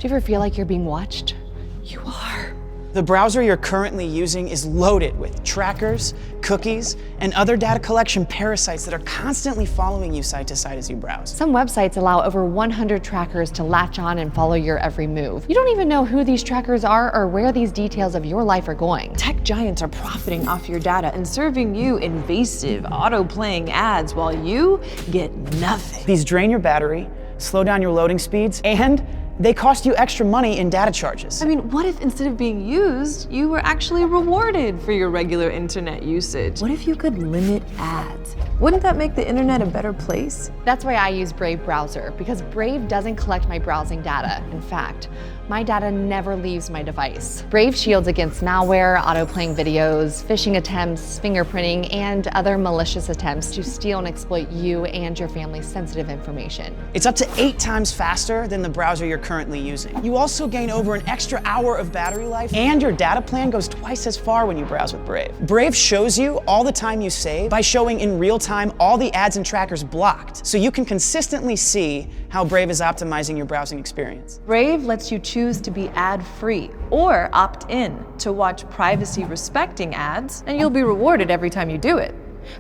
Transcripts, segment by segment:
Do you ever feel like you're being watched? You are. The browser you're currently using is loaded with trackers, cookies, and other data collection parasites that are constantly following you site to site as you browse. Some websites allow over 100 trackers to latch on and follow your every move. You don't even know who these trackers are or where these details of your life are going. Tech giants are profiting off your data and serving you invasive, auto-playing ads while you get nothing. These drain your battery, slow down your loading speeds, and they cost you extra money in data charges. I mean, what if instead of being used, you were actually rewarded for your regular internet usage? What if you could limit ads? Wouldn't that make the internet a better place? That's why I use Brave Browser, because Brave doesn't collect my browsing data. In fact, my data never leaves my device. Brave shields against malware, auto-playing videos, phishing attempts, fingerprinting, and other malicious attempts to steal and exploit you and your family's sensitive information. It's up to 8 times faster than the browser you're currently using. You also gain over an extra hour of battery life, and your data plan goes twice as far when you browse with Brave. Brave shows you all the time you save by showing in real time all the ads and trackers blocked, so you can consistently see how Brave is optimizing your browsing experience. Brave lets you choose to be ad-free or opt in to watch privacy-respecting ads, and you'll be rewarded every time you do it.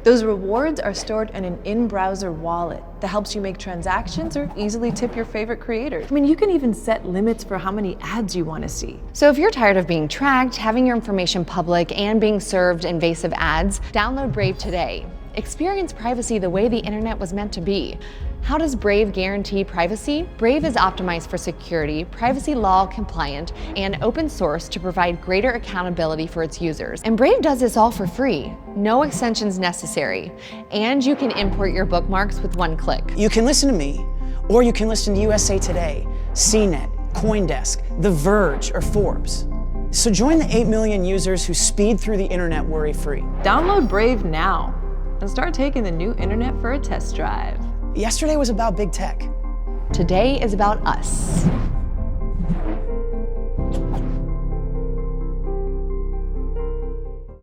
Those rewards are stored in an in-browser wallet that helps you make transactions or easily tip your favorite creators. I mean, you can even set limits for how many ads you want to see. So if you're tired of being tracked, having your information public, and being served invasive ads, download Brave today. Experience privacy the way the internet was meant to be. How does Brave guarantee privacy? Brave is optimized for security, privacy law compliant, and open source to provide greater accountability for its users. And Brave does this all for free. No extensions necessary. And you can import your bookmarks with one click. You can listen to me, or you can listen to USA Today, CNET, CoinDesk, The Verge, or Forbes. So join the 8 million users who speed through the internet worry-free. Download Brave now and start taking the new internet for a test drive. Yesterday was about big tech. Today is about us.